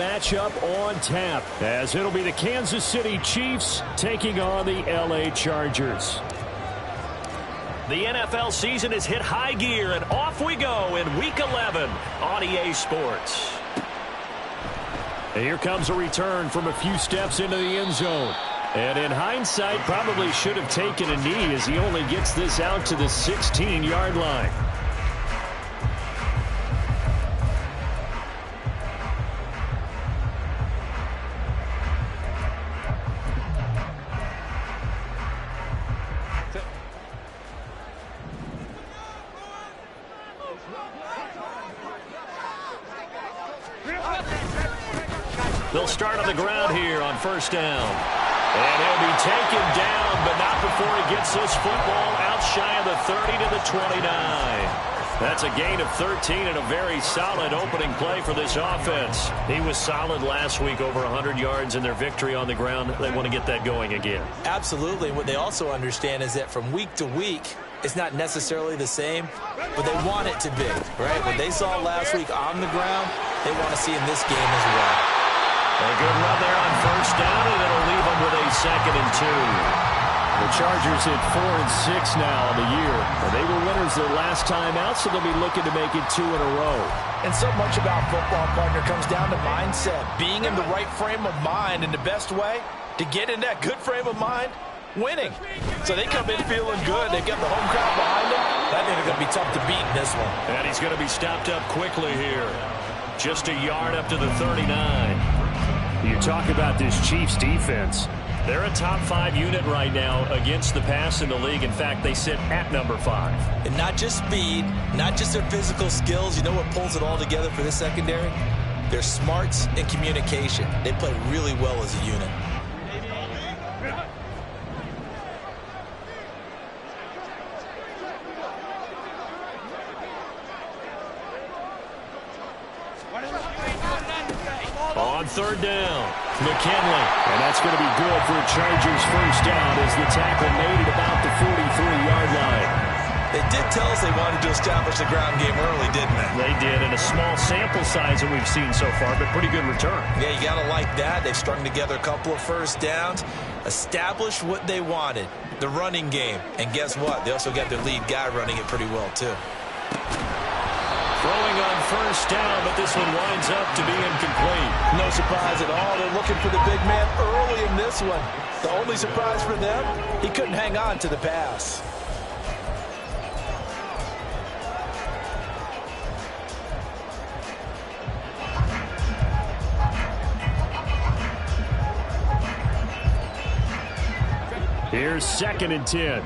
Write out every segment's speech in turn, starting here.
matchup on tap, as it'll be the Kansas City Chiefs taking on the LA Chargers. The NFL season has hit high gear, and off we go in Week 11 on EA Sports. And here comes a return from a few steps into the end zone. And in hindsight, probably should have taken a knee as he only gets this out to the 16-yard line. They'll start on the ground here on first down. And he'll be taken down, but not before he gets this football out shy of the 30 to the 29. That's a gain of 13 and a very solid opening play for this offense. He was solid last week, over 100 yards in their victory on the ground. They want to get that going again. Absolutely. What they also understand is that from week to week, it's not necessarily the same, but they want it to be, right? What they saw last week on the ground, they want to see in this game as well. A good run there on first down, and it'll leave them with a 2nd and 2. The Chargers hit 4-6 now on the year. They were winners their last time out, so they'll be looking to make it 2 in a row. And so much about football, partner, comes down to mindset. Being in the right frame of mind, and the best way to get in that good frame of mind, winning. So they come in feeling good. They've got the home crowd behind them. I think they're going to be tough to beat in this one. And he's going to be stopped up quickly here. Just a yard up to the 39. You talk about this Chiefs defense. They're a top 5 unit right now against the pass in the league. In fact, they sit at number 5. And not just speed, not just their physical skills. You know what pulls it all together for this secondary? Their smarts and communication. They play really well as a unit. On third down, McKinley. And that's going to be good for a Chargers first down as the tackle made at about the 43-yard line. They did tell us they wanted to establish the ground game early, didn't they? They did, and a small sample size that we've seen so far, but pretty good return. Yeah, you got to like that. They've strung together a couple of first downs, established what they wanted, the running game. And guess what? They also got their lead guy running it pretty well, too. Throwing on first down, but this one winds up to be incomplete. No surprise at all. They're looking for the big man early in this one. The only surprise for them, he couldn't hang on to the pass. Here's 2nd and 10.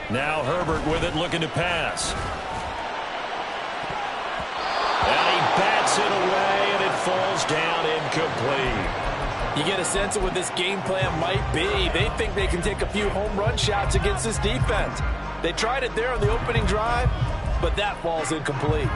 Now Herbert with it, looking to pass. And he bats it away, and it falls down incomplete. You get a sense of what this game plan might be. They think they can take a few home run shots against this defense. They tried it there on the opening drive, but that falls incomplete.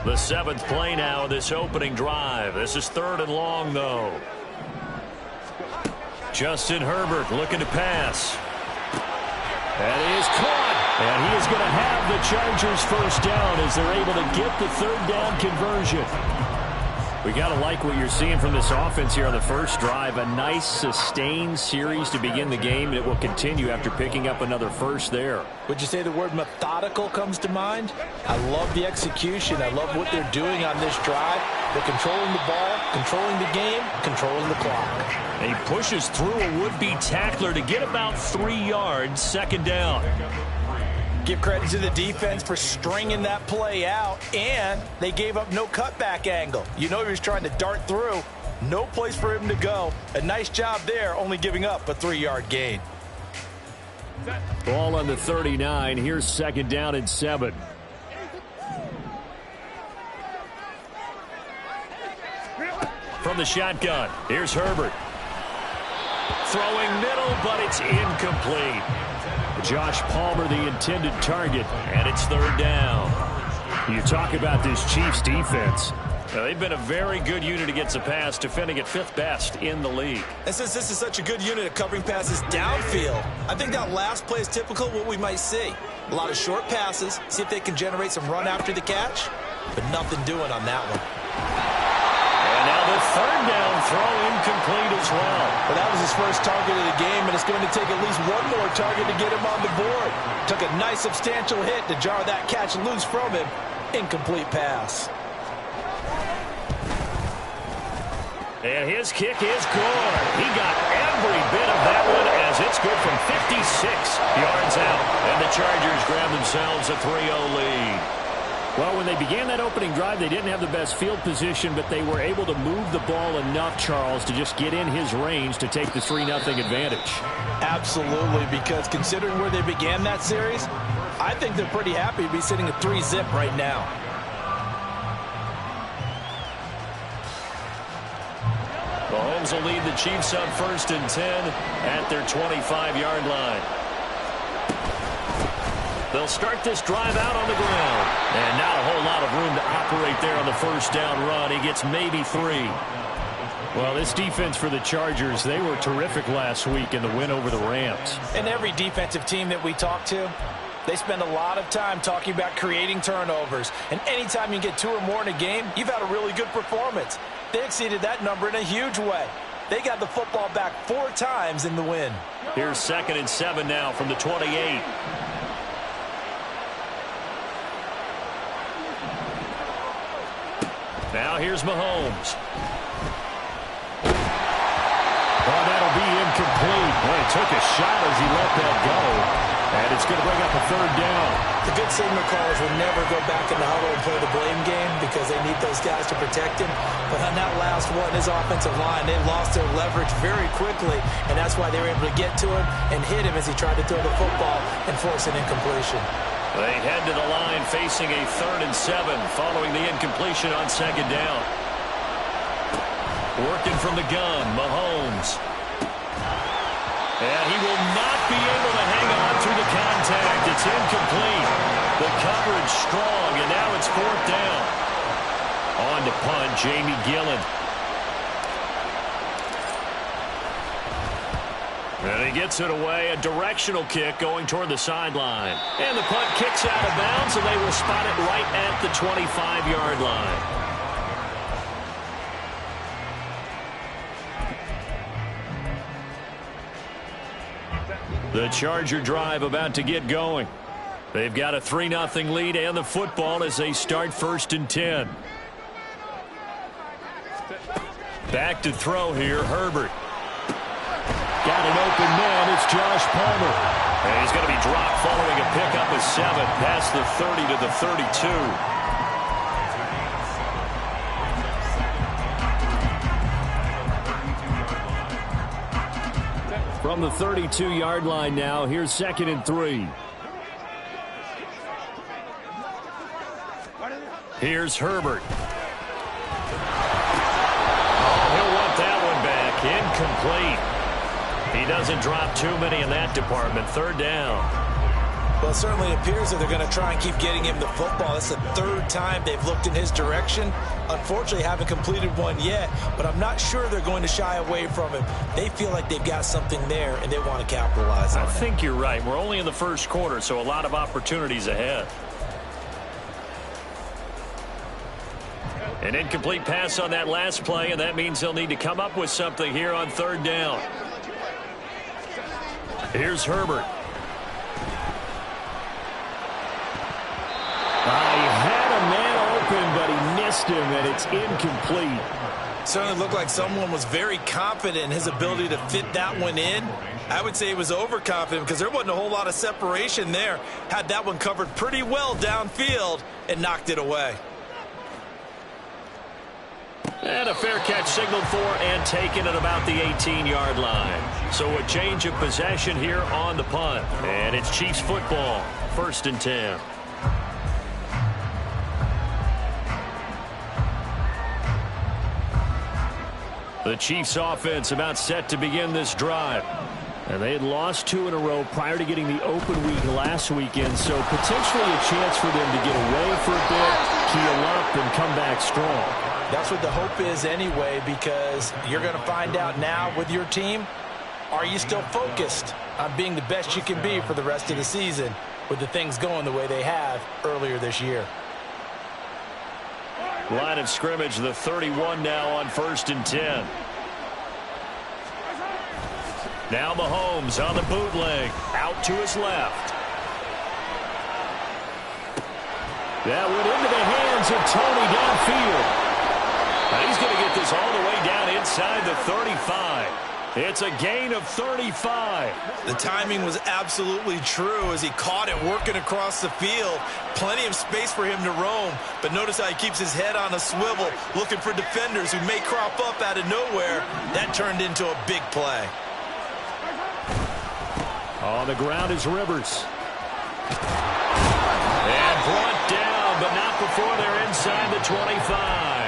The 7th play now of this opening drive. This is 3rd and long, though. Justin Herbert looking to pass. That is caught. And he is going to have the Chargers first down as they're able to get the 3rd down conversion. We got to like what you're seeing from this offense here on the first drive. A nice sustained series to begin the game, and it will continue after picking up another first there. Would you say the word methodical comes to mind? I love the execution. I love what they're doing on this drive. They're controlling the ball, controlling the game, controlling the clock. And he pushes through a would-be tackler to get about 3 yards, 2nd down. Give credit to the defense for stringing that play out, and they gave up no cutback angle. You know he was trying to dart through. No place for him to go. A nice job there, only giving up a 3-yard gain. Ball on the 39. Here's 2nd down and 7. From the shotgun, here's Herbert. Throwing middle, but it's incomplete. Josh Palmer, the intended target. And it's 3rd down. You talk about this Chiefs defense. Now, they've been a very good unit against the pass, defending at 5th best in the league. And since this is such a good unit of covering passes downfield, I think that last play is typical of what we might see. A lot of short passes, see if they can generate some run after the catch, but nothing doing on that one. And now the 3rd down throw incomplete as well. Well, that was his first target of the game, and it's going to take at least one more target to get him on the board. Took a nice substantial hit to jar that catch loose from him. Incomplete pass. And his kick is good. He got every bit of that one as it's good from 56 yards out. And the Chargers grab themselves a 3-0 lead. Well, when they began that opening drive, they didn't have the best field position, but they were able to move the ball enough, Charles, to just get in his range to take the 3-0 advantage. Absolutely, because considering where they began that series, I think they're pretty happy to be sitting at 3-zip right now. Mahomes will lead the Chiefs on 1st and 10 at their 25-yard line. They'll start this drive out on the ground. And not a whole lot of room to operate there on the 1st down run. He gets maybe 3. Well, this defense for the Chargers, they were terrific last week in the win over the Rams. And every defensive team that we talk to, they spend a lot of time talking about creating turnovers. And anytime you get 2 or more in a game, you've had a really good performance. They exceeded that number in a huge way. They got the football back 4 times in the win. Here's 2nd and 7 now from the 28. Now here's Mahomes. Well, that'll be incomplete. Well, he took a shot as he let that go. And it's going to bring up a 3rd down. The good signal callers will never go back in the huddle and play the blame game because they need those guys to protect him. But on that last one, his offensive line, they lost their leverage very quickly, and that's why they were able to get to him and hit him as he tried to throw the football and force an incompletion. They head to the line facing a 3rd and 7 following the incompletion on 2nd down. Working from the gun, Mahomes. And he will not be able to hang on through the contact. It's incomplete. The coverage strong, and now it's 4th down. On to punt, Jamie Gillen. And he gets it away, a directional kick going toward the sideline. And the punt kicks out of bounds, and they will spot it right at the 25-yard line. The Charger drive about to get going. They've got a 3-0 lead and the football as they start 1st and 10. Back to throw here, Herbert. Got an open man, it's Josh Palmer. And he's going to be dropped following a pickup of 7 past the 30 to the 32. From the 32-yard line now, here's 2nd and 3. Here's Herbert. Oh, he'll want that one back. Incomplete. He doesn't drop too many in that department. 3rd down. Well, it certainly appears that they're going to try and keep getting him the football. That's the 3rd time they've looked in his direction. Unfortunately, haven't completed one yet, but I'm not sure they're going to shy away from him. They feel like they've got something there, and they want to capitalize on it. I think you're right. We're only in the 1st quarter, so a lot of opportunities ahead. An incomplete pass on that last play, and that means they'll need to come up with something here on 3rd down. Here's Herbert. He had a man open, but he missed him, and it's incomplete. Certainly looked like someone was very confident in his ability to fit that one in. I would say he was overconfident because there wasn't a whole lot of separation there. Had that one covered pretty well downfield and knocked it away. And a fair catch signaled for and taken at about the 18-yard line. So a change of possession here on the punt. And it's Chiefs football, 1st and 10. The Chiefs offense about set to begin this drive. And they had lost 2 in a row prior to getting the open week last weekend, so potentially a chance for them to get away for a bit, keel up, and come back strong. That's what the hope is anyway, because you're going to find out now with your team, are you still focused on being the best you can be for the rest of the season with the things going the way they have earlier this year? Line of scrimmage, the 31 now on 1st and 10. Now Mahomes on the bootleg, out to his left. That went into the hands of Tony downfield. And he's going to get this all the way down inside the 35. It's a gain of 35. The timing was absolutely true as he caught it working across the field. Plenty of space for him to roam, but notice how he keeps his head on a swivel, looking for defenders who may crop up out of nowhere. That turned into a big play. On the ground is Rivers. And brought down, but not before they're inside the 25.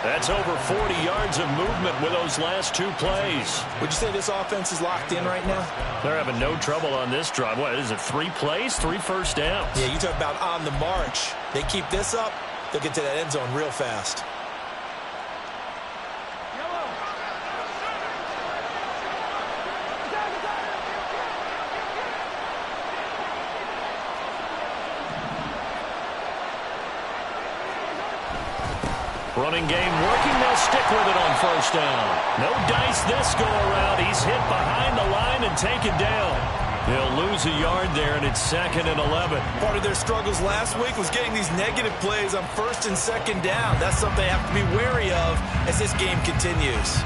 That's over 40 yards of movement with those last 2 plays. Would you say this offense is locked in right now? They're having no trouble on this drive. What is it, 3 plays, 3 first downs? Yeah, you talk about on the march. They keep this up, they'll get to that end zone real fast. Running game working. They'll stick with it on 1st down. No dice this go around. He's hit behind the line and taken down. He'll lose a yard there, and it's 2nd and 11. Part of their struggles last week was getting these negative plays on 1st and 2nd down. That's something they have to be wary of as this game continues.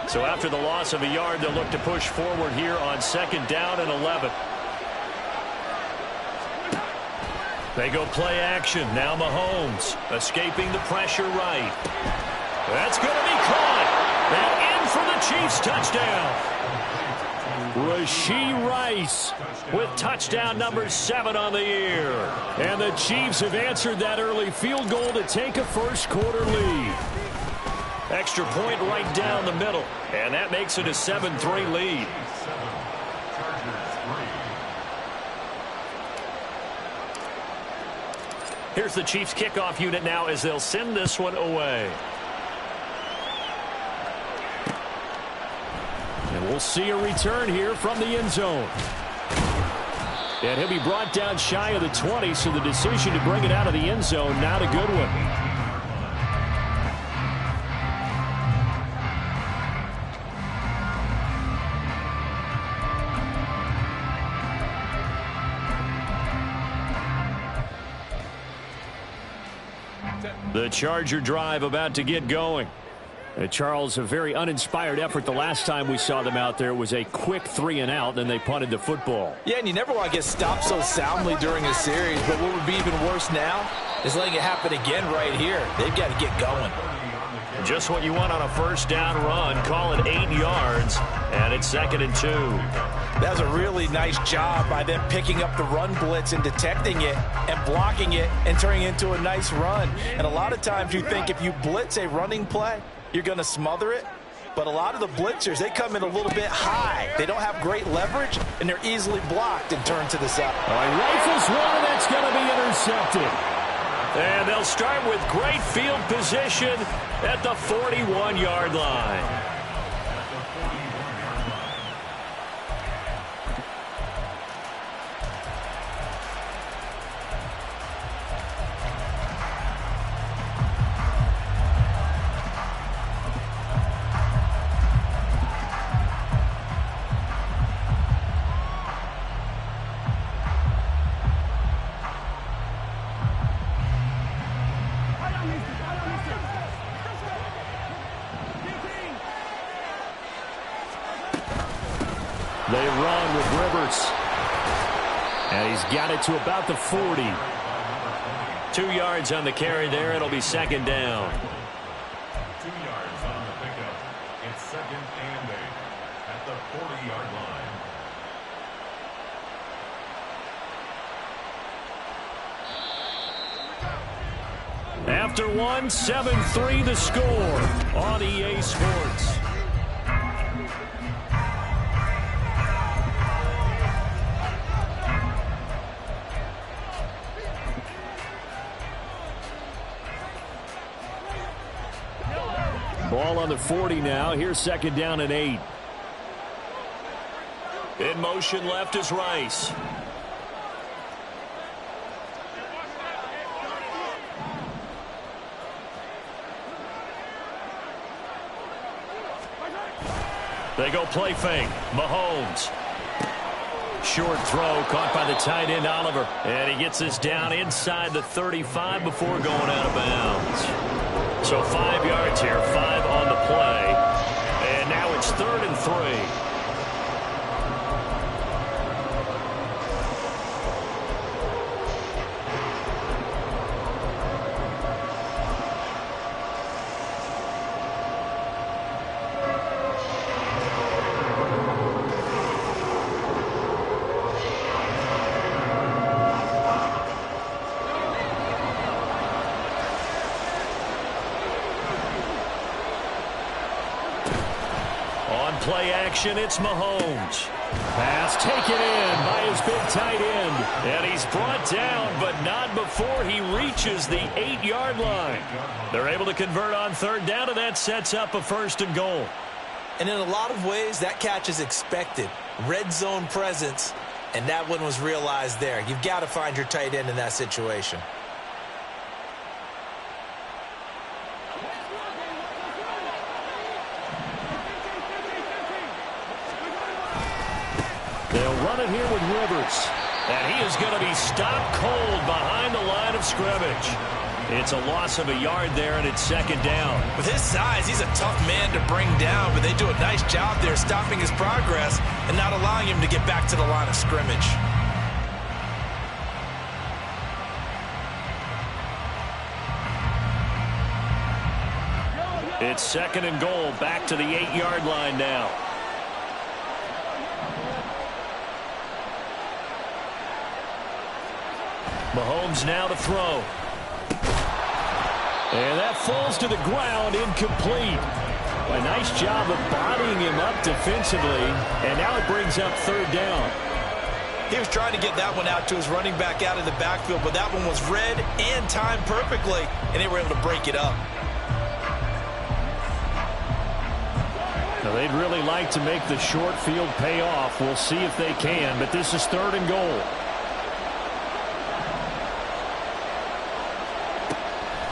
So after the loss of a yard, they'll look to push forward here on 2nd down and 11. They go play action. Now Mahomes escaping the pressure right. That's going to be caught. And in for the Chiefs touchdown. Rashee Rice with touchdown number 7 on the year. And the Chiefs have answered that early field goal to take a first-quarter lead. Extra point right down the middle, and that makes it a 7-3 lead. Here's the Chiefs kickoff unit now as they'll send this one away. And we'll see a return here from the end zone. And he'll be brought down shy of the 20, so the decision to bring it out of the end zone, not a good one. The Charger drive about to get going. Charles, a very uninspired effort the last time we saw them out there. It was a quick 3 and out, then they punted the football. Yeah, and you never want to get stopped so soundly during a series, but what would be even worse now is letting it happen again right here. They've got to get going. Just what you want on a 1st down run. Call it 8 yards, and it's 2nd and 2. That was a really nice job by them picking up the run blitz and detecting it and blocking it and turning it into a nice run. And a lot of times you think if you blitz a running play, you're going to smother it. But a lot of the blitzers, they come in a little bit high. They don't have great leverage, and they're easily blocked and turned to the side. All right, rifles one, and that's going to be intercepted. And they'll start with great field position at the 41-yard line. They run with Rivers. And he's got it to about the 40. 2 yards on the carry there. It'll be 2nd down. 2 yards on the pickup. It's 2nd and 8 at the 40-yard line. After one, 7-3 the score on EA Sports. Ball on the 40 now. Here's second down and 8. In motion left is Rice. They go play fake. Mahomes. Short throw caught by the tight end Oliver. And he gets this down inside the 35 before going out of bounds. So 5 yards here, 5 on the play. And now it's 3rd and 3. Play action, it's Mahomes. Pass taken in by his big tight end. And he's brought down, but not before he reaches the 8-yard line. They're able to convert on 3rd down, and that sets up a 1st and goal. And in a lot of ways, that catch is expected. Red zone presence, and that one was realized there. You've got to find your tight end in that situation. They'll run it here with Rivers. And he is going to be stopped cold behind the line of scrimmage. It's a loss of a yard there, and it's 2nd down. With his size, he's a tough man to bring down, but they do a nice job there stopping his progress and not allowing him to get back to the line of scrimmage. It's 2nd and goal, back to the 8-yard line now. Mahomes now to throw. And that falls to the ground, incomplete. A nice job of bodying him up defensively, and now it brings up 3rd down. He was trying to get that one out to his running back out of the backfield, but that one was read and timed perfectly, and they were able to break it up. Now, they'd really like to make the short field pay off. We'll see if they can, but this is 3rd and goal.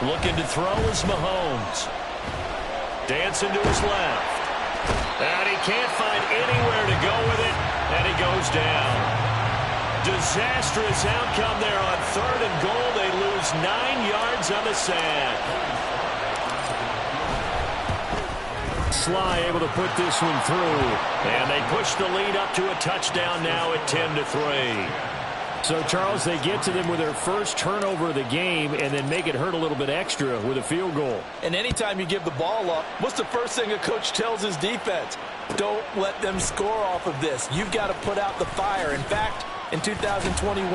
Looking to throw is Mahomes. Dancing to his left. And he can't find anywhere to go with it, and he goes down. Disastrous outcome there on 3rd and goal. They lose 9 yards on the sack. Sly able to put this one through. And they push the lead up to a touchdown now at 10-3. So, Charles, they get to them with their first turnover of the game and then make it hurt a little bit extra with a field goal. And anytime you give the ball up, what's the first thing a coach tells his defense? Don't let them score off of this. You've got to put out the fire. In fact, in 2021,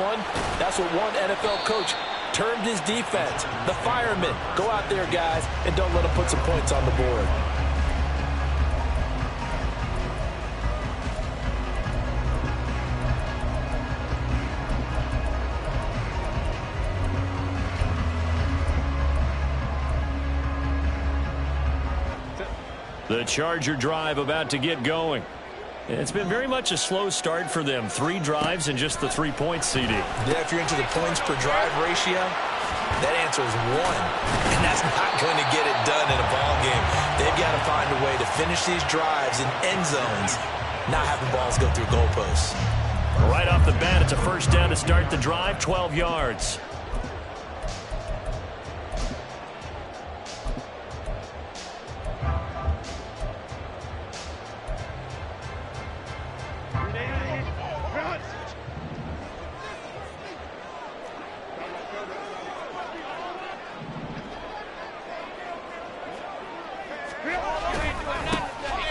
that's what one NFL coach termed his defense. The firemen. Go out there, guys, and don't let them put some points on the board. The Charger drive about to get going. It's been very much a slow start for them. 3 drives and just the 3 points, CD. Yeah, if you're into the points per drive ratio, that answer is 1. And that's not going to get it done in a ball game. They've got to find a way to finish these drives in end zones, not having balls go through goalposts. Right off the bat, it's a 1st down to start the drive, 12 yards.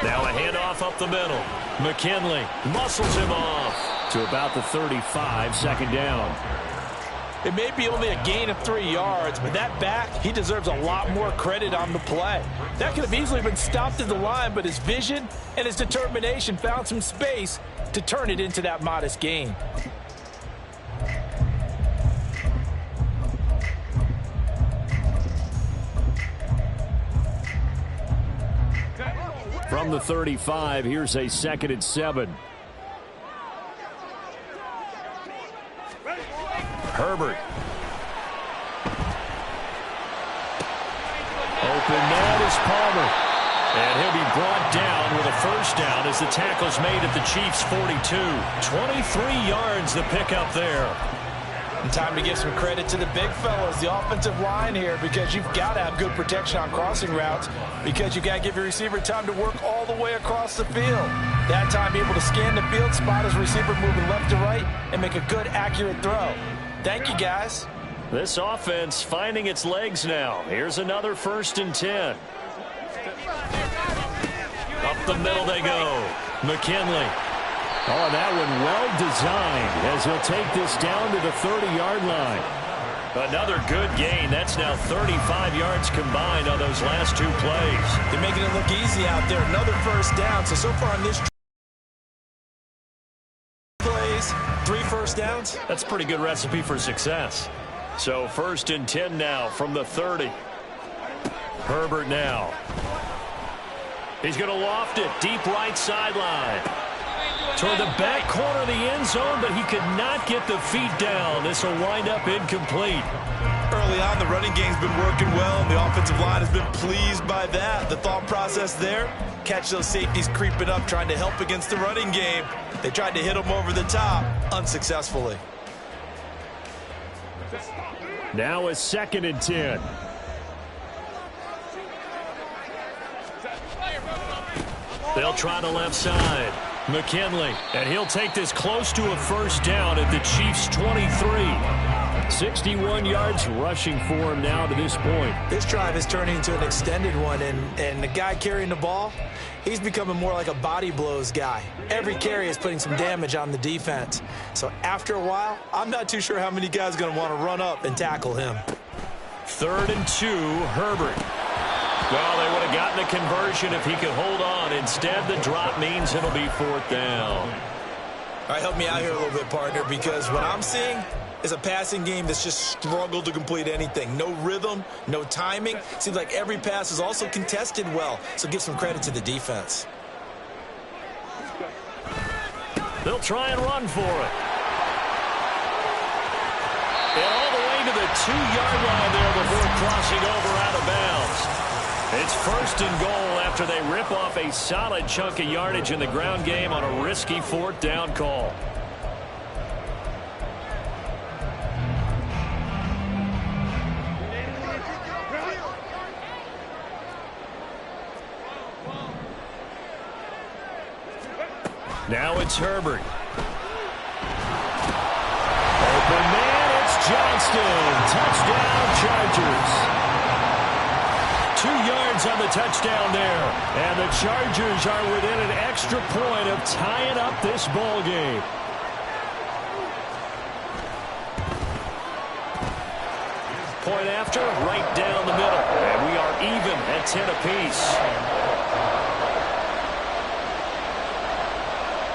Now a handoff up the middle. McKinley muscles him off to about the 35, 2nd down. It may be only a gain of 3 yards, but that back, he deserves a lot more credit on the play. That could have easily been stopped at the line, but his vision and his determination found some space to turn it into that modest gain. from the 35. Here's a 2nd and 7. Herbert. Open man is Palmer. And he'll be brought down with a first down as the tackle's made at the Chiefs' 42. 23 yards the pickup there. And time to give some credit to the big fellas, the offensive line here, because you've got to have good protection on crossing routes, because you've got to give your receiver time to work all the way across the field. That time, be able to scan the field, spot his receiver moving left to right, and make a good, accurate throw. Thank you, guys. This offense finding its legs now. Here's another 1st and 10. Up the middle they go. McKinley. Oh, that one well designed as he'll take this down to the 30-yard line. Another good gain. That's now 35 yards combined on those last 2 plays. They're making it look easy out there. Another first down. So far in this plays, 3 first downs. That's a pretty good recipe for success. So 1st and 10 now from the 30. Herbert now. He's going to loft it deep right sideline. Toward the back corner of the end zone, but he could not get the feet down. This will wind up incomplete. Early on, the running game's been working well, and the offensive line has been pleased by that. The thought process there, catch those safeties creeping up, trying to help against the running game. They tried to hit him over the top, unsuccessfully. Now a 2nd and 10. They'll try the left side. McKinley, and he'll take this close to a first down at the Chiefs' 23. 61 yards rushing for him now to this point. This drive is turning into an extended one, and the guy carrying the ball, he's becoming more like a body blows guy. Every carry is putting some damage on the defense. So after a while, I'm not too sure how many guys are going to want to run up and tackle him. 3rd and 2, Herbert. Well, they would have gotten a conversion if he could hold on. Instead, the drop means it'll be 4th down. All right, help me out here a little bit, partner, because what I'm seeing is a passing game that's just struggled to complete anything. No rhythm, no timing. Seems like every pass is also contested well, so give some credit to the defense. They'll try and run for it. And all the way to the 2-yard line there before crossing over out of bounds. It's 1st and goal after they rip off a solid chunk of yardage in the ground game on a risky 4th down call. Now it's Herbert. Open man, it's Johnston. Touchdown, Chargers. 2 yards on the touchdown there. And the Chargers are within an extra point of tying up this ball game. Point after, right down the middle. And we are even at 10 apiece.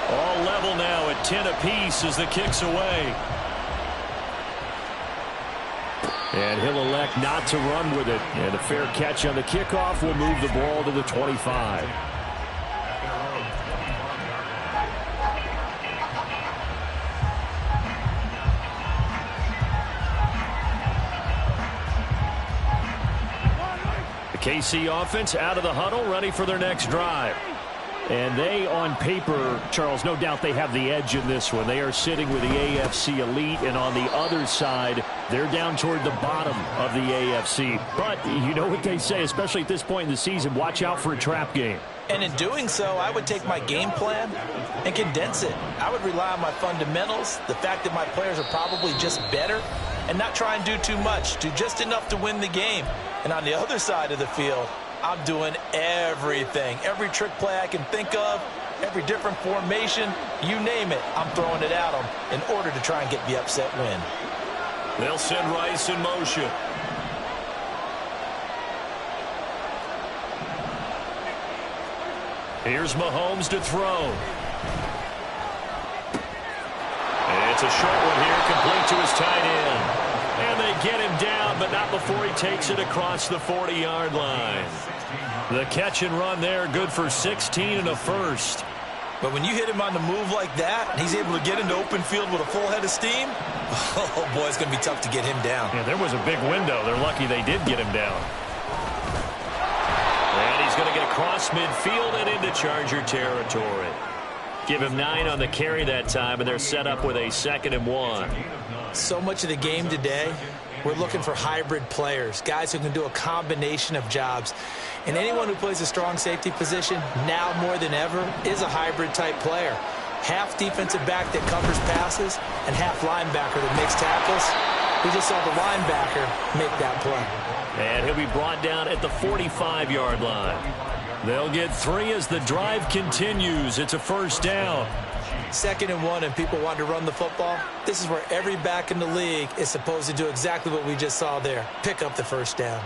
All level now at 10 apiece as the kick's away. And he'll elect not to run with it. And a fair catch on the kickoff will move the ball to the 25. The KC offense out of the huddle, ready for their next drive. And they, on paper, Charles, no doubt they have the edge in this one. They are sitting with the AFC elite, and on the other side, they're down toward the bottom of the AFC. But you know what they say, especially at this point in the season, watch out for a trap game. And in doing so, I would take my game plan and condense it. I would rely on my fundamentals, the fact that my players are probably just better, and not try and do too much, do just enough to win the game. And on the other side of the field, I'm doing everything. Every trick play I can think of, every different formation, you name it, I'm throwing it at them in order to try and get the upset win. They'll send Rice in motion. Here's Mahomes to throw. And it's a short one here, complete to his tight end. And they get him down, but not before he takes it across the 40-yard line. The catch and run there, good for 16 and a first. But when you hit him on the move like that, and he's able to get into open field with a full head of steam, oh, boy, it's going to be tough to get him down. Yeah, there was a big window. They're lucky they did get him down. And he's going to get across midfield and into Charger territory. Give him 9 on the carry that time, and they're set up with a 2nd and 1. So much of the game today, we're looking for hybrid players, guys who can do a combination of jobs. And anyone who plays a strong safety position, now more than ever, is a hybrid-type player. Half defensive back that covers passes and half linebacker that makes tackles. We just saw the linebacker make that play. And he'll be brought down at the 45-yard line. They'll get 3 as the drive continues. It's a first down. 2nd and 1, and people want to run the football. This is where every back in the league is supposed to do exactly what we just saw there. Pick up the first down.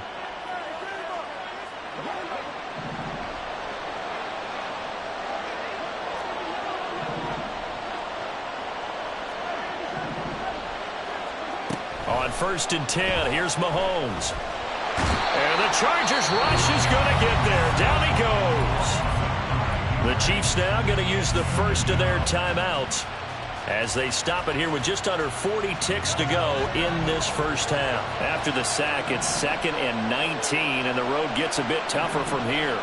On 1st and 10, here's Mahomes. And the Chargers rush is going to get there. Down he goes. The Chiefs now going to use the first of their timeouts as they stop it here with just under 40 ticks to go in this first half. After the sack, it's 2nd and 19, and the road gets a bit tougher from here.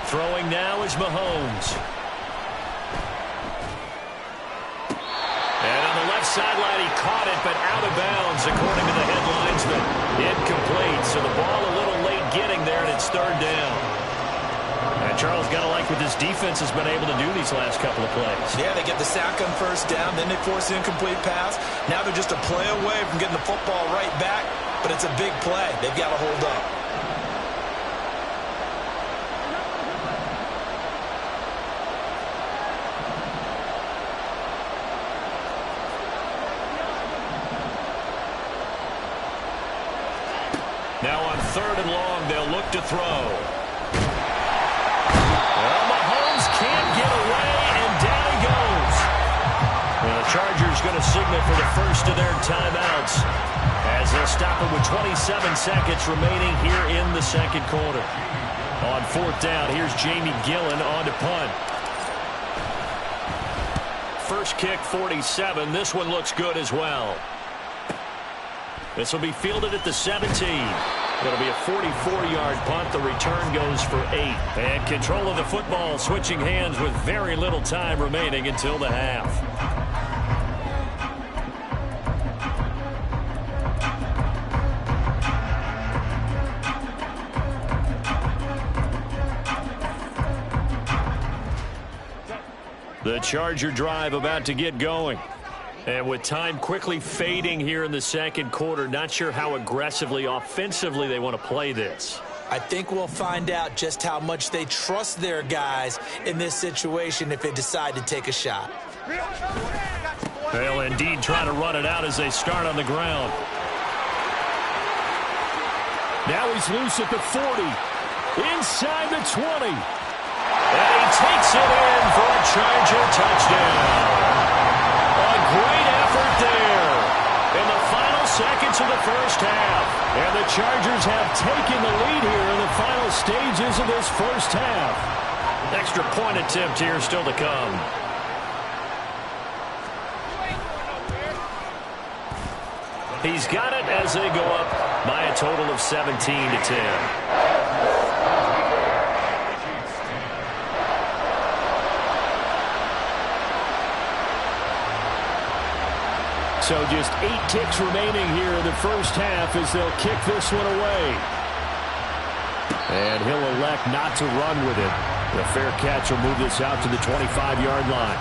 Throwing now is Mahomes. And on the left sideline, he caught it, but out of bounds, according to the head linesman. Incomplete, so the ball a little late getting there, and it's 3rd down. And Charles got to like what this defense has been able to do these last couple of plays. Yeah, they get the sack on 1st down, then they force an incomplete pass. Now they're just a play away from getting the football right back, but it's a big play. They've got to hold up. Now on 3rd and long, they'll look to throw. Well, Mahomes can't get away, and down he goes. And the Chargers going to signal for the first of their timeouts as they'll stop it with 27 seconds remaining here in the 2nd quarter. On 4th down, here's Jamie Gillen on to punt. First kick, 47. This one looks good as well. This will be fielded at the 17. It'll be a 44-yard punt. The return goes for 8. And control of the football switching hands with very little time remaining until the half. The Charger drive about to get going. And with time quickly fading here in the 2nd quarter, not sure how aggressively, offensively they want to play this. I think we'll find out just how much they trust their guys in this situation if they decide to take a shot. They'll indeed try to run it out as they start on the ground. Now he's loose at the 40. Inside the 20. And he takes it in for a Charger touchdown. Great effort there in the final seconds of the first half. And the Chargers have taken the lead here in the final stages of this first half. Extra point attempt here still to come. He's got it as they go up by a total of 17-10. So just 8 ticks remaining here in the first half as they'll kick this one away. And he'll elect not to run with it. The fair catch will move this out to the 25-yard line.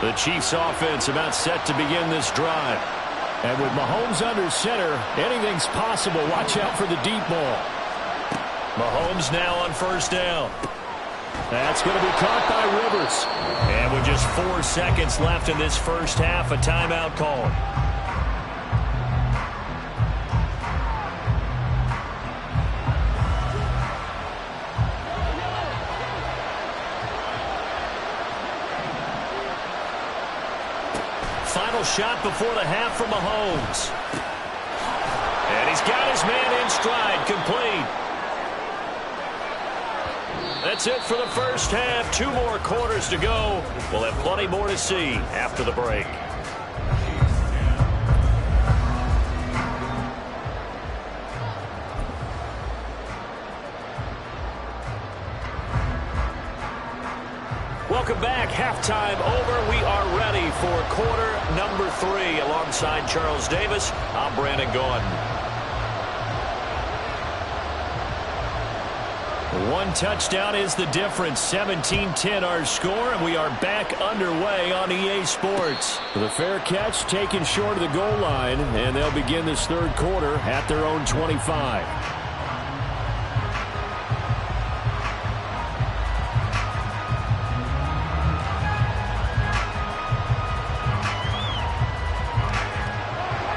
The Chiefs offense about set to begin this drive. And with Mahomes under center, anything's possible. Watch out for the deep ball. Mahomes now on 1st down. That's going to be caught by Rivers. And with just 4 seconds left in this first half, a timeout call. Final shot before the half from Mahomes. And he's got his man in stride, complete. That's it for the first half. 2 more quarters to go. We'll have plenty more to see after the break. Welcome back. Halftime over. We are ready for quarter number 3. Alongside Charles Davis, I'm Brandon Gaudin. 1 touchdown is the difference. 17-10 our score, and we are back underway on EA Sports. The fair catch taken short of the goal line, and they'll begin this third quarter at their own 25.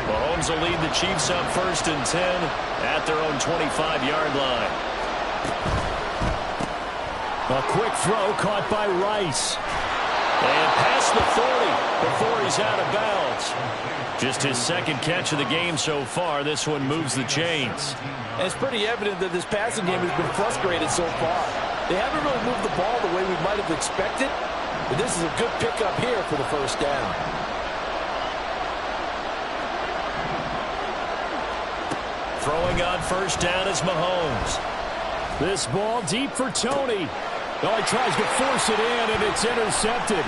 Mahomes will lead the Chiefs up 1st and 10 at their own 25-yard line. A quick throw caught by Rice. And past the 40 before he's out of bounds. Just his second catch of the game so far. This one moves the chains. And it's pretty evident that this passing game has been frustrated so far. They haven't really moved the ball the way we might have expected. But this is a good pickup here for the first down. Throwing on first down is Mahomes. This ball deep for Tony. Oh, he tries to force it in, and it's intercepted.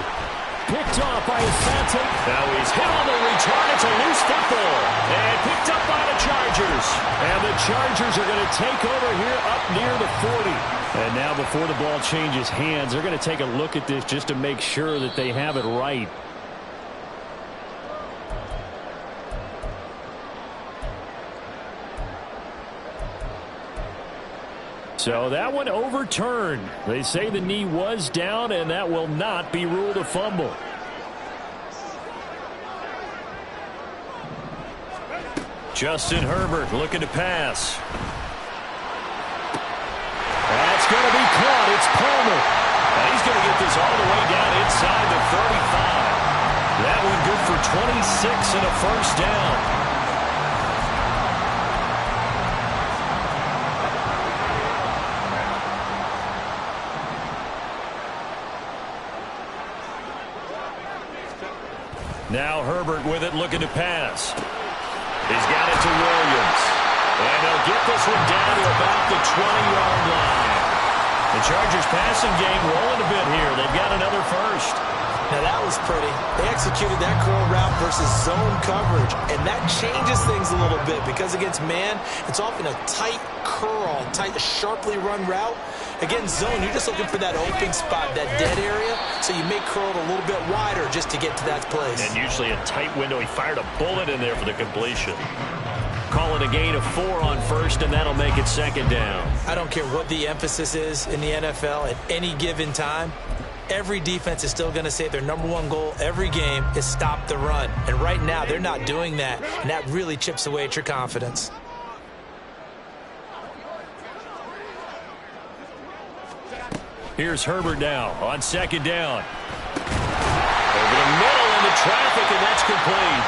Picked off by Asante. Now he's hit on the return. It's a loose football. And picked up by the Chargers. And the Chargers are going to take over here up near the 40. And now before the ball changes hands, they're going to take a look at this just to make sure that they have it right. So that one overturned. They say the knee was down, and that will not be ruled a fumble. Justin Herbert looking to pass. That's going to be caught. It's Palmer. And he's going to get this all the way down inside the 35. That one good for 26 and a first down. Now Herbert with it, looking to pass. He's got it to Williams. And they'll get this one down to about the 20-yard line. The Chargers passing game rolling a bit here. They've got another first. Now that was pretty. They executed that curl route versus zone coverage, and that changes things a little bit because against man, it's often a tight curl, sharply run route. Against zone, you're just looking for that open spot, that dead area, so you may curl it a little bit wider just to get to that place. And usually a tight window. He fired a bullet in there for the completion. Call it a gain of 4 on first, and that'll make it second down. I don't care what the emphasis is in the NFL at any given time. Every defense is still going to say their #1 goal every game is stop the run. And right now, they're not doing that, and that really chips away at your confidence. Here's Herbert now on second down. Over the middle in the traffic, and that's complete.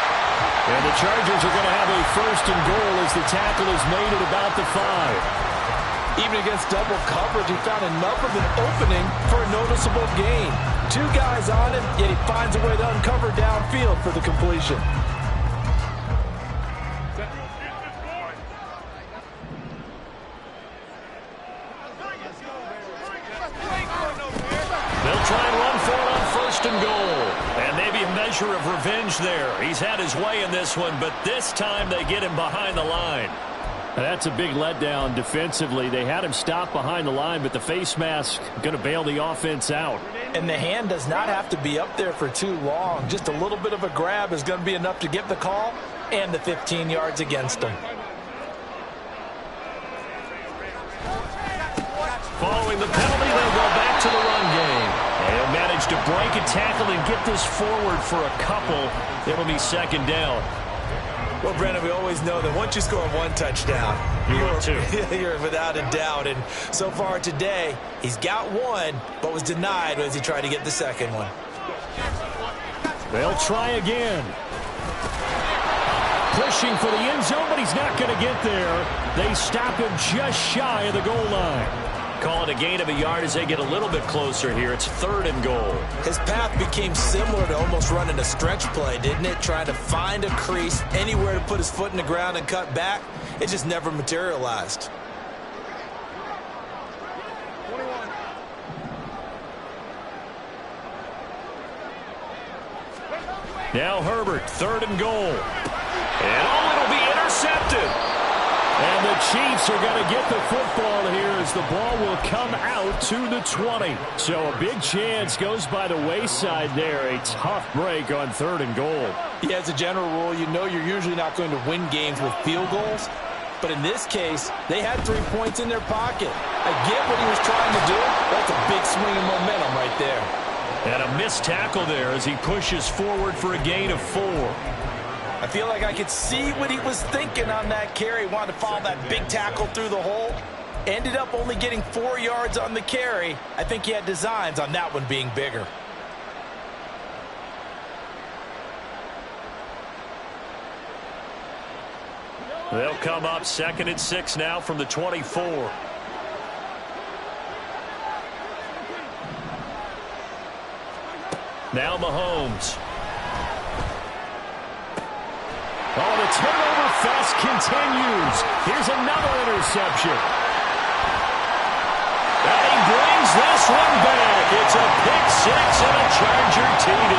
And the Chargers are going to have a first and goal as the tackle is made at about the 5. Even against double coverage, he found enough of an opening for a noticeable gain. 2 guys on him, yet he finds a way to uncover downfield for the completion. They'll try and run for it on first and goal. And maybe a measure of revenge there. He's had his way in this one, but this time they get him behind the line. That's a big letdown defensively. They had him stop behind the line, but the face mask going to bail the offense out. And the hand does not have to be up there for too long. Just a little bit of a grab is going to be enough to get the call and the 15 yards against them. Following the penalty, they'll go back to to the run game. And he'll manage to break a tackle and get this forward for a couple. It'll be second down. Well, Brandon, we always know that once you score one touchdown, you're without a doubt. And so far today, he's got one, but was denied as he tried to get the second one. They'll try again. Pushing for the end zone, but he's not going to get there. They stop him just shy of the goal line. Call it a gain of a yard as they get a little bit closer here. It's 3rd and goal. His path became similar to almost running a stretch play, didn't it? Trying to find a crease, anywhere to put his foot in the ground and cut back. It just never materialized. Now Herbert, 3rd and goal. And it'll be intercepted. And the Chiefs are going to get the football here as the ball will come out to the 20. So a big chance goes by the wayside there. A tough break on 3rd and goal. Yeah, as a general rule, you know you're usually not going to win games with field goals. But in this case, they had 3 points in their pocket. I get what he was trying to do. That's a big swing of momentum right there. And a missed tackle there as he pushes forward for a gain of 4. I feel like I could see what he was thinking on that carry. Wanted to follow that big tackle through the hole. Ended up only getting 4 yards on the carry. I think he had designs on that one being bigger. They'll come up 2nd and 6 now from the 24. Now Mahomes. Oh, the turnover fest continues. Here's another interception. And he brings this one back. It's a pick 6 and a Charger TD.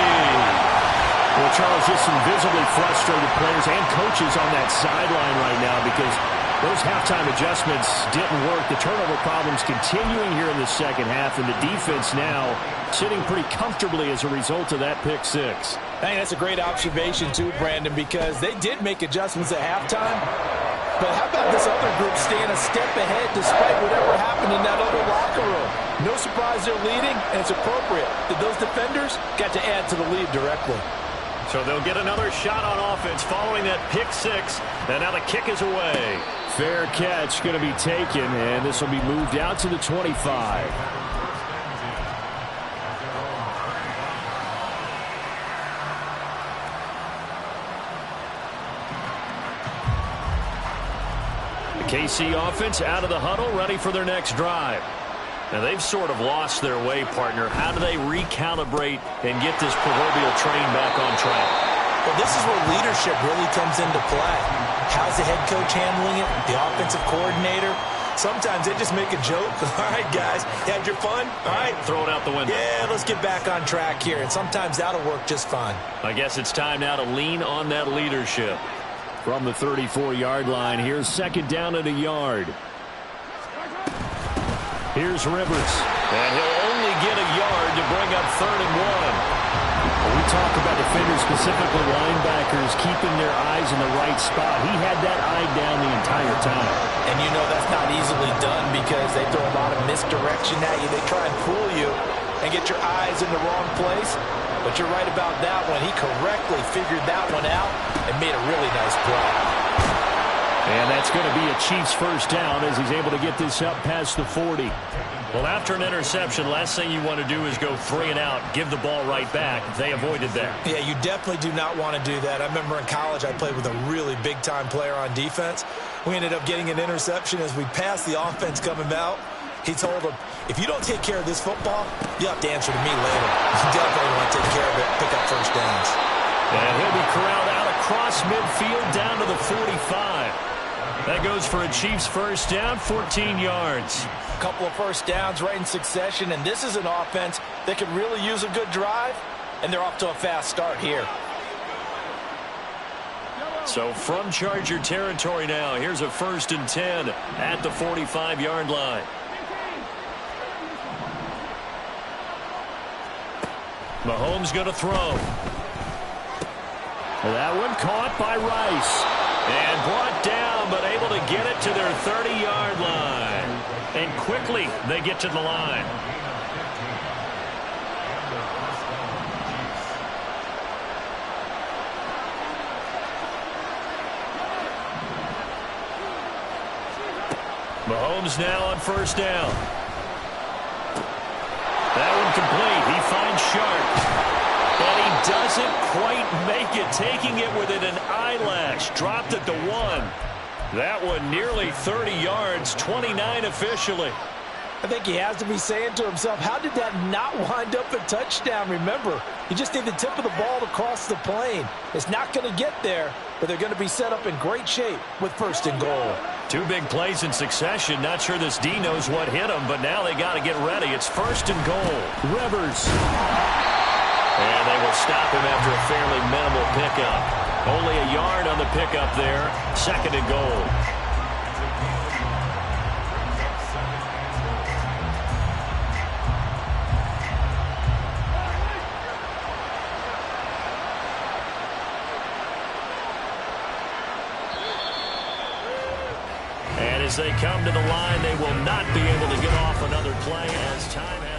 Well, Charles, just some visibly frustrated players and coaches on that sideline right now because those halftime adjustments didn't work. The turnover problems continuing here in the second half, and the defense now sitting pretty comfortably as a result of that pick 6. I think that's a great observation, too, Brandon, because they did make adjustments at halftime. But how about this other group staying a step ahead despite whatever happened in that other locker room? No surprise they're leading, and it's appropriate that those defenders got to add to the lead directly. So they'll get another shot on offense following that pick 6, and now the kick is away. Fair catch going to be taken, and this will be moved out to the 25. KC offense out of the huddle, ready for their next drive. Now, they've sort of lost their way, partner. How do they recalibrate and get this proverbial train back on track? Well, this is where leadership really comes into play. How's the head coach handling it? The offensive coordinator? Sometimes they just make a joke. All right, guys, you had your fun? All right. Throw it out the window. Yeah, let's get back on track here. And sometimes that'll work just fine. I guess it's time now to lean on that leadership. From the 34-yard line, here's 2nd down and a yard. Here's Rivers. And he'll only get a yard to bring up 3rd and 1. When we talk about defenders, specifically linebackers, keeping their eyes in the right spot. He had that eye down the entire time. And you know that's not easily done because they throw a lot of misdirection at you. They try and fool you and get your eyes in the wrong place. But you're right about that one. He correctly figured that one out and made a really nice play. And that's going to be a Chiefs first down as he's able to get this up past the 40. Well, after an interception, last thing you want to do is go 3 and out, give the ball right back. They avoided that. Yeah, you definitely do not want to do that. I remember in college I played with a really big-time player on defense. We ended up getting an interception as we passed the offense coming out. He told him, if you don't take care of this football, you'll have to answer to me later. You definitely want to take care of it, pick up first downs. And he'll be corralled out across midfield down to the 45. That goes for a Chiefs first down, 14 yards. A couple of first downs right in succession, and this is an offense that could really use a good drive, and they're off to a fast start here. So from Charger territory now, here's a 1st and 10 at the 45-yard line. Mahomes going to throw. That one caught by Rice. And brought down, but able to get it to their 30-yard line. And quickly, they get to the line. Mahomes now on first down. That one complete. He finds Sharp. And he doesn't quite make it, taking it within an eyelash. Dropped at the 1. That one nearly 30 yards, 29 officially. I think he has to be saying to himself, how did that not wind up a touchdown? Remember, you just need the tip of the ball to cross the plane. It's not going to get there, but they're going to be set up in great shape with first and goal. 2 big plays in succession. Not sure this D knows what hit him, but now they got to get ready. It's first and goal. Rivers. And they will stop him after a fairly minimal pickup. Only a yard on the pickup there. Second and goal. And as they come to the line, they will not be able to get off another play as time has.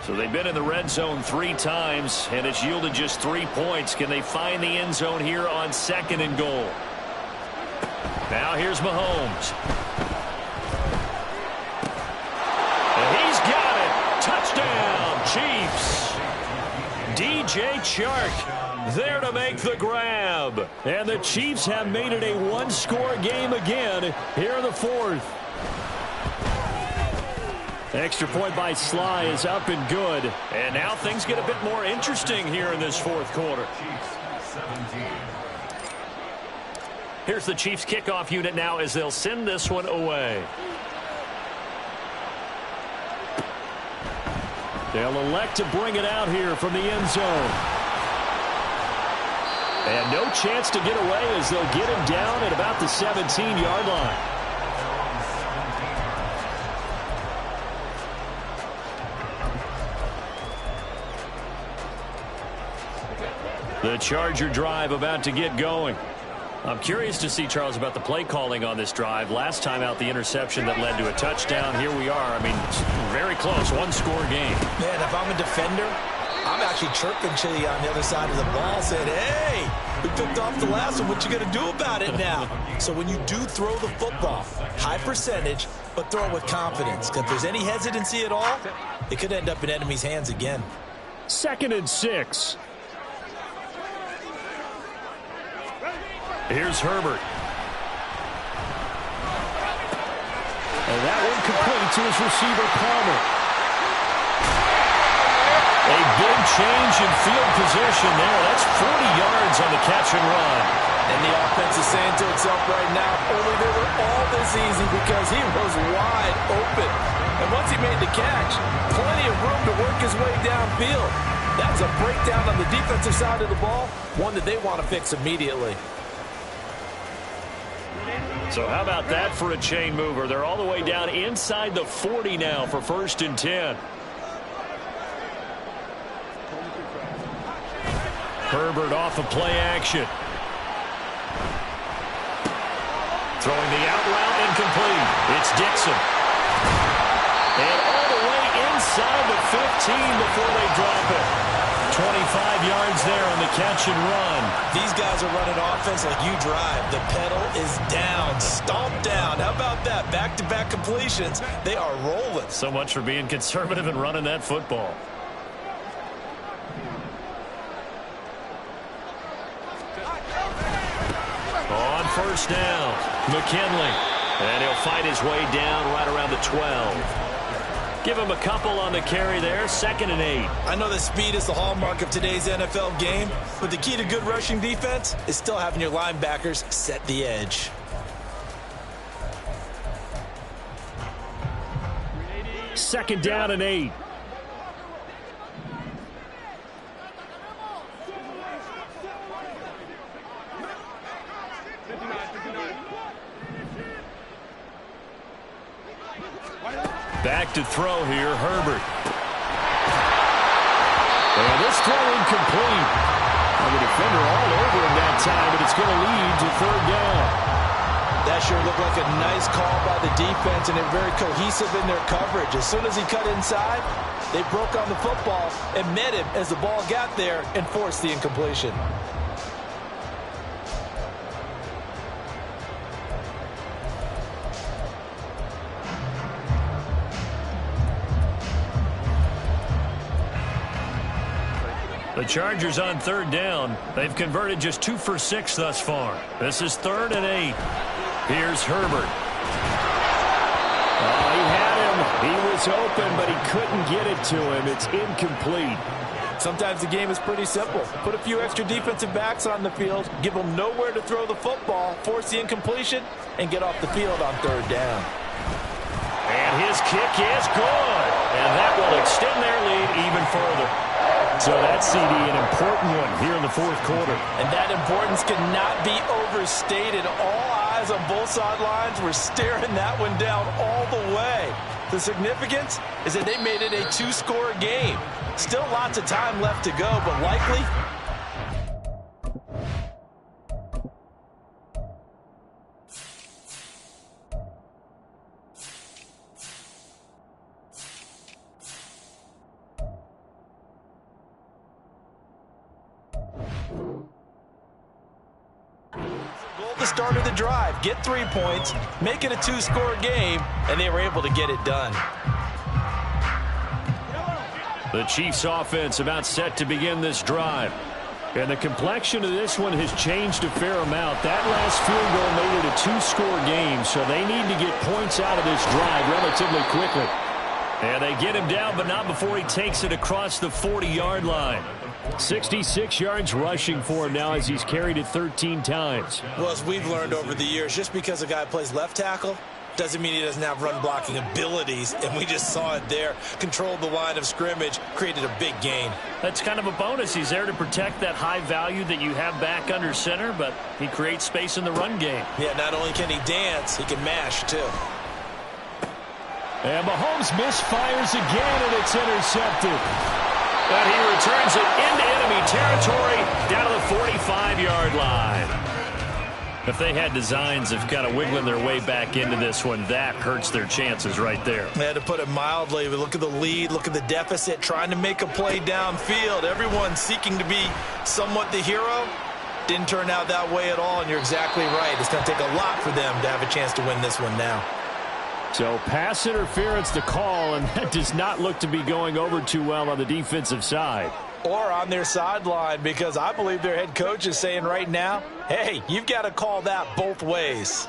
So they've been in the red zone 3 times, and it's yielded just 3 points. Can they find the end zone here on second and goal? Now here's Mahomes. And he's got it. Touchdown, Chiefs. DJ Chark there to make the grab. And the Chiefs have made it a one-score game again here in the 4th. Extra point by Sly is up and good. And now things get a bit more interesting here in this 4th quarter. Here's the Chiefs kickoff unit now as they'll send this one away. They'll elect to bring it out here from the end zone. And no chance to get away as they'll get him down at about the 17-yard line. The Charger drive about to get going. I'm curious to see, Charles, about the play calling on this drive. Last time out, the interception that led to a touchdown. Here we are. I mean, very close, one-score game. Man, if I'm a defender, I'm actually chirping Chili on the other side of the ball, saying, hey, we picked off the last one. What you going to do about it now? So when you do throw the football, high percentage, but throw it with confidence. Because if there's any hesitancy at all, it could end up in enemy's hands again. 2nd and 6. Here's Herbert. And that one complete to his receiver, Palmer. A big change in field position there. That's 40 yards on the catch and run. And the offense is saying to itself right now, only they were all this easy because he was wide open. And once he made the catch, plenty of room to work his way downfield. That's a breakdown on the defensive side of the ball, one that they want to fix immediately. So how about that for a chain mover? They're all the way down inside the 40 now for 1st and 10. Herbert off of play action. Throwing the out route incomplete. It's Dixon. And all the way inside the 15 before they drop it. 25 yards there on the catch and run. These guys are running offense like you drive. The pedal is down, stomped down. How about that? Back-to-back completions. They are rolling. So much for being conservative and running that football. On first down, McKinley. And he'll fight his way down right around the 12. Give him a couple on the carry there. 2nd and 8. I know that speed is the hallmark of today's NFL game, but the key to good rushing defense is still having your linebackers set the edge. Second down and 8. Back to throw here, Herbert. And this throw incomplete. And the defender all over him that time, but it's it's going to lead to third down. That sure looked like a nice call by the defense, and they're very cohesive in their coverage. As soon as he cut inside, they broke on the football and met him as the ball got there and forced the incompletion. The Chargers on third down. They've converted just 2 for 6 thus far. This is 3rd and 8. Here's Herbert. Oh, he had him. He was open, but he couldn't get it to him. It's incomplete. Sometimes the game is pretty simple. Put a few extra defensive backs on the field, give them nowhere to throw the football, force the incompletion, and get off the field on third down. And his kick is good. And that will extend their lead even further. So that's, CD, an important one here in the fourth quarter. And that importance cannot be overstated. All eyes on both sidelines were staring that one down all the way. The significance is that they made it a 2-score game. Still lots of time left to go, but likely the start of the drive, get 3 points, make it a 2-score game, and they were able to get it done. The Chiefs offense about set to begin this drive. And the complexion of this one has changed a fair amount. That last field goal made it a 2-score game, so they need to get points out of this drive relatively quickly. And they get him down, but not before he takes it across the 40-yard line. 66 yards rushing for him now as he's carried it 13 times. Well, as we've learned over the years, just because a guy plays left tackle doesn't mean he doesn't have run-blocking abilities, and we just saw it there. Controlled the line of scrimmage, created a big gain. That's kind of a bonus. He's there to protect that high value that you have back under center, but he creates space in the run game. Yeah, not only can he dance, he can mash, too. And Mahomes misfires again, and it's intercepted. But he returns it into enemy territory down to the 45-yard line. If they had designs of kind of wiggling their way back into this one, that hurts their chances right there. They had to put it mildly. Look at the lead, look at the deficit, trying to make a play downfield. Everyone seeking to be somewhat the hero. Didn't turn out that way at all, and you're exactly right. It's going to take a lot for them to have a chance to win this one now. So pass interference to call, and that does not look to be going over too well on the defensive side. Or on their sideline, because I believe their head coach is saying right now, hey, you've got to call that both ways.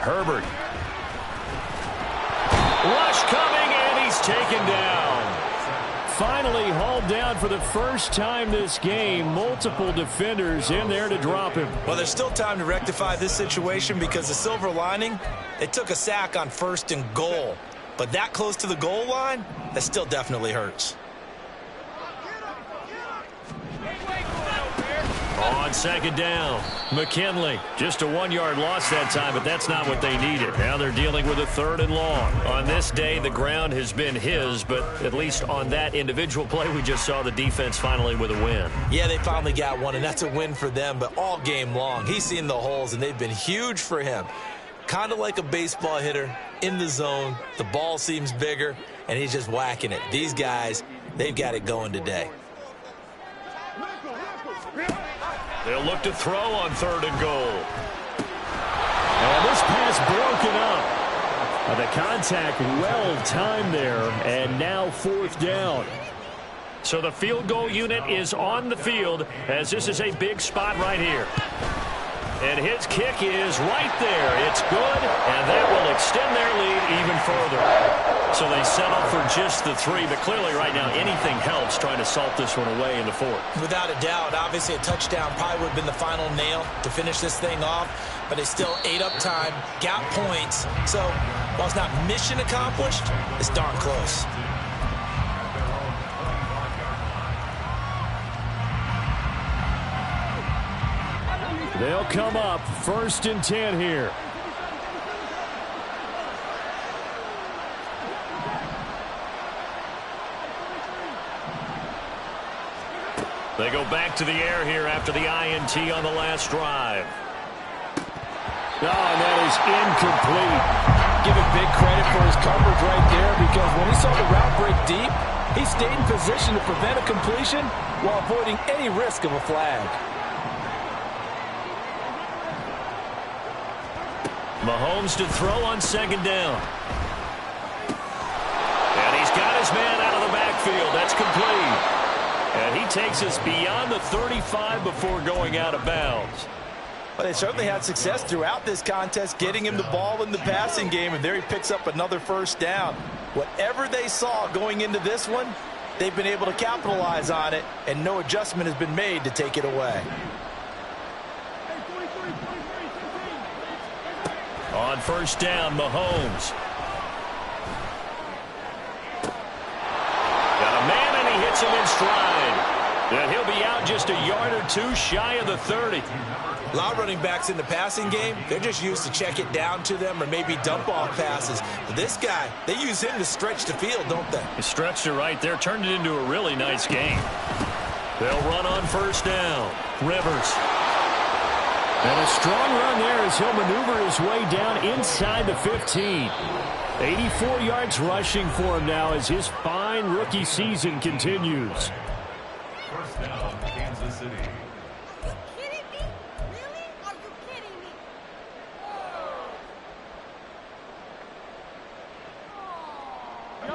Herbert. Rush coming, and he's taken down. Finally hauled down for the first time this game. Multiple defenders in there to drop him. Well, there's still time to rectify this situation because the silver lining, they took a sack on 1st and goal. But that close to the goal line, that still definitely hurts. On 2nd down, McKinley. Just a 1-yard loss that time, but that's not what they needed. Now they're dealing with a 3rd and long. On this day, the ground has been his, but at least on that individual play, we just saw the defense finally with a win. Yeah, they finally got one, and that's a win for them, but all game long, he's seen the holes, and they've been huge for him. Kind of like a baseball hitter in the zone. The ball seems bigger, and he's just whacking it. These guys, they've got it going today. They'll look to throw on 3rd and goal. And this pass broken up. The contact well timed there, and now 4th down. So the field goal unit is on the field as this is a big spot right here. And his kick is right there. It's good, and that will extend their lead even further. So they settle for just the 3, but clearly right now anything helps trying to salt this one away in the 4th. Without a doubt, obviously a touchdown probably would have been the final nail to finish this thing off, but they still ate up time, got points. So while it's not mission accomplished, it's darn close. They'll come up 1st and 10 here. They go back to the air here after the INT on the last drive. Oh, and that is incomplete. Give him big credit for his coverage right there, because when he saw the route break deep, he stayed in position to prevent a completion while avoiding any risk of a flag. Mahomes to throw on 2nd down. And he's got his man out of the backfield. That's complete. And he takes us beyond the 35 before going out of bounds. Well, they certainly had success throughout this contest getting him the ball in the passing game, and there he picks up another 1st down. Whatever they saw going into this one, they've been able to capitalize on it, and no adjustment has been made to take it away. On 1st down, Mahomes. Got a man, and he hits him in stride. And he'll be out just a yard or 2 shy of the 30. A lot of running backs in the passing game, they're just used to check it down to them or maybe dump off passes. But this guy, they use him to stretch the field, don't they? He stretched it right there, turned it into a really nice game. They'll run on 1st down. Rivers. And a strong run there as he'll maneuver his way down inside the 15. 84 yards rushing for him now as his fine rookie season continues. 1st down, Kansas City.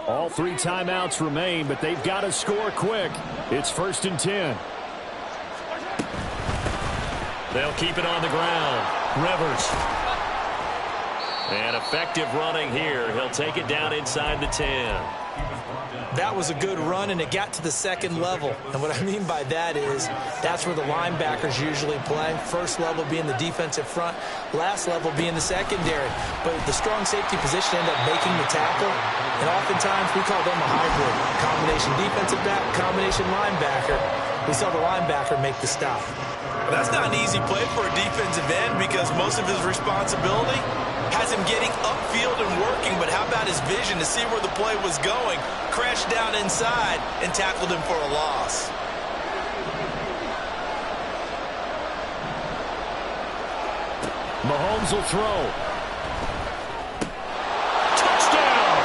All 3 timeouts remain, but they've got to score quick. It's 1st and 10. They'll keep it on the ground. Rivers. And effective running here. He'll take it down inside the 10. That was a good run, and it got to the 2nd level. And what I mean by that is that's where the linebackers usually play. 1st level being the defensive front, last level being the secondary. But the strong safety position ended up making the tackle, and oftentimes we call them a hybrid. Combination defensive back, combination linebacker. We saw the linebacker make the stop. But that's not an easy play for a defensive end, because most of his responsibility has him getting upfield and working, but how about his vision to see where the play was going, crashed down inside, and tackled him for a loss. Mahomes will throw. Touchdown!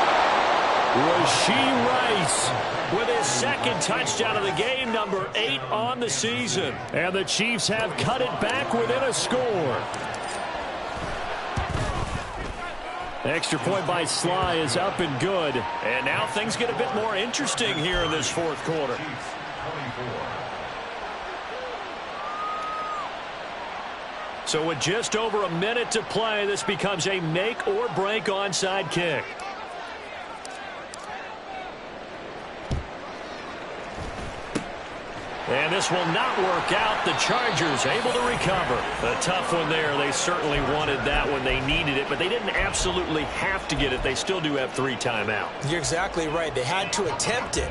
Rashee Rice with his 2nd touchdown of the game, number 8 on the season. And the Chiefs have cut it back within a score. Extra point by Sly is up and good. And now things get a bit more interesting here in this 4th quarter. So with just over a minute to play, this becomes a make or break onside kick. And this will not work out. The Chargers able to recover. A tough one there. They certainly wanted that when they needed it, but they didn't absolutely have to get it. They still do have 3 timeouts. You're exactly right. They had to attempt it.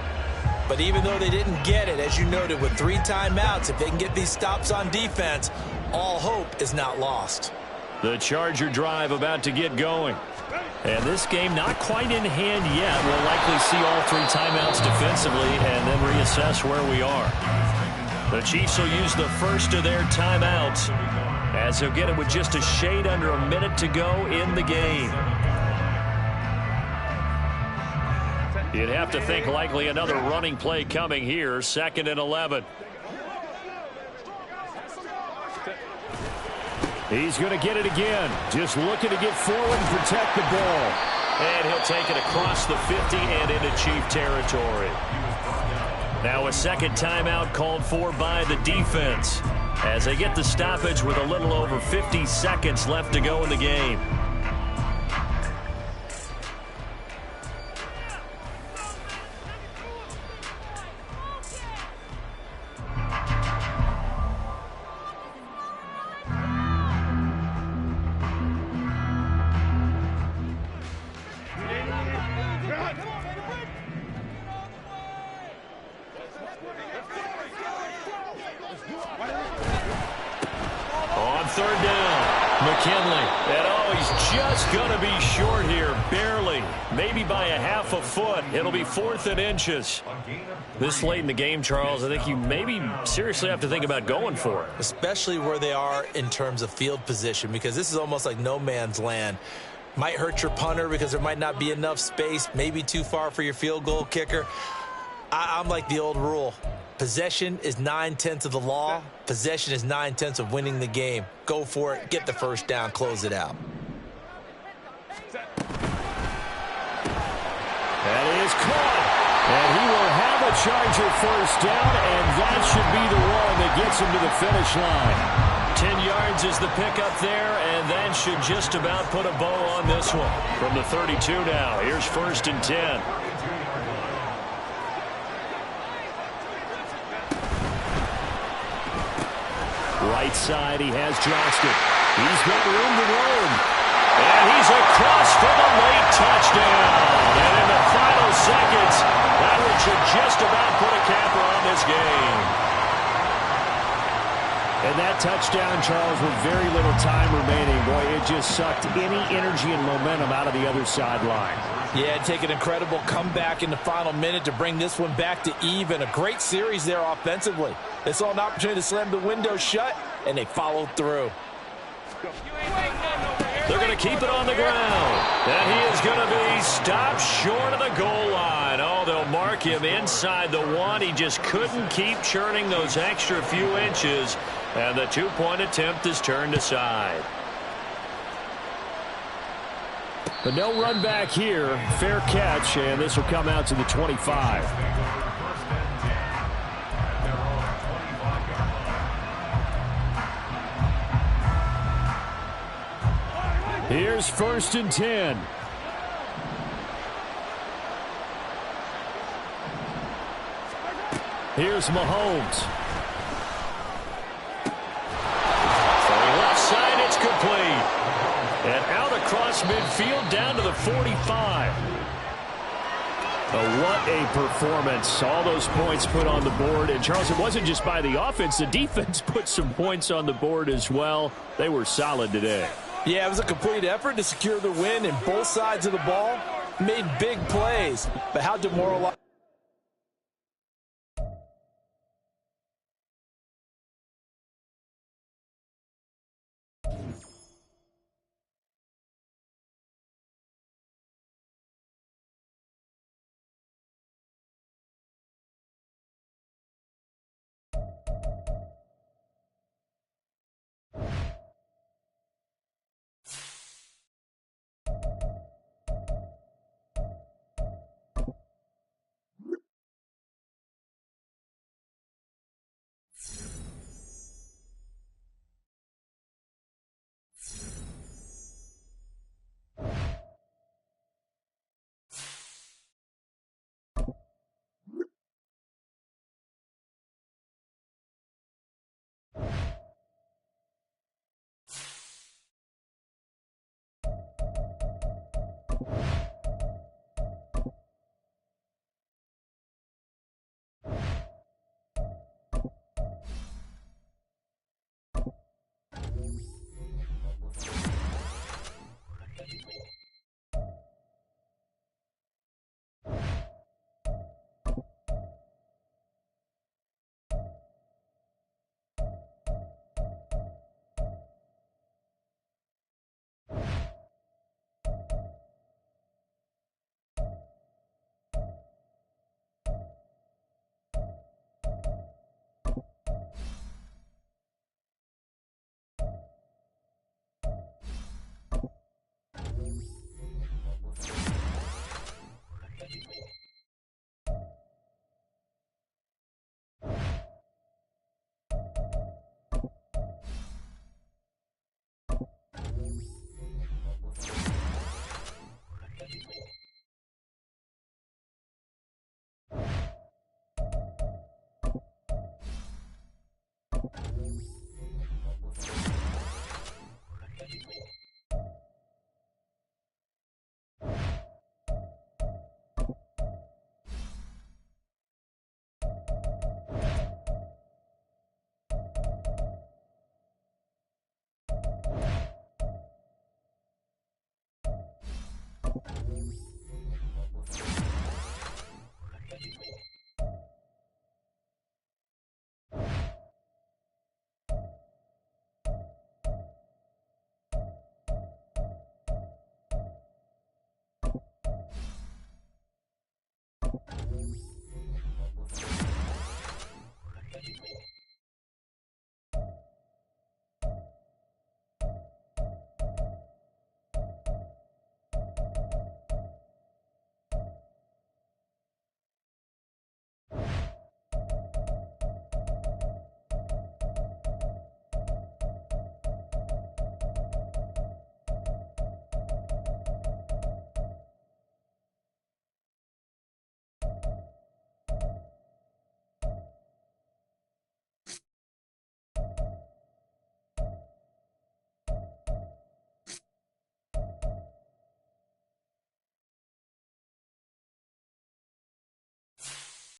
But even though they didn't get it, as you noted, with 3 timeouts, if they can get these stops on defense, all hope is not lost. The Charger drive about to get going. And this game not quite in hand yet. We'll likely see all 3 timeouts defensively and then reassess where we are. The Chiefs will use the first of their timeouts as he'll get it with just a shade under a minute to go in the game. You'd have to think likely another running play coming here. 2nd and 11. He's going to get it again. Just looking to get forward and protect the ball. And he'll take it across the 50 and into Chief territory. Now a 2nd timeout called for by the defense as they get the stoppage with a little over 50 seconds left to go in the game. third down. McKinley. And he's just going to be short here, barely. Maybe by a half a foot. It'll be 4th and inches. This late in the game, Charles, I think you maybe seriously have to think about going for it. Especially where they are in terms of field position, because this is almost like no man's land. Might hurt your punter because there might not be enough space, maybe too far for your field goal kicker. I'm like the old rule. Possession is 9/10 of the law. Possession is 9/10 of winning the game. Go for it. Get the first down. Close it out. That is caught. And he will have a Charger first down, and that should be the one that gets him to the finish line. 10 yards is the pickup there, and that should just about put a bow on this one. From the 32 now, here's 1st and 10. Right side, he has Johnston. He's got room to roam. And he's across for the late touchdown. And in the final seconds, that one should just about put a capper on this game. And that touchdown, Charles, with very little time remaining, boy, it just sucked any energy and momentum out of the other sideline. Yeah, take an incredible comeback in the final minute to bring this one back to even. A great series there offensively. They saw an opportunity to slam the window shut, and they followed through. They're going to keep it on the ground. And he is going to be stopped short of the goal line. Oh, they'll mark him inside the 1. He just couldn't keep churning those extra few inches. And the 2-point attempt is turned aside. But no run back here. Fair catch, and this will come out to the 25. Here's 1st and 10. Here's Mahomes. Throwing left side, it's complete. And out across midfield down to the 45. What a performance. All those points put on the board. And, Charles, it wasn't just by the offense. The defense put some points on the board as well. They were solid today. Yeah, it was a complete effort to secure the win, and both sides of the ball made big plays. But how demoralizing.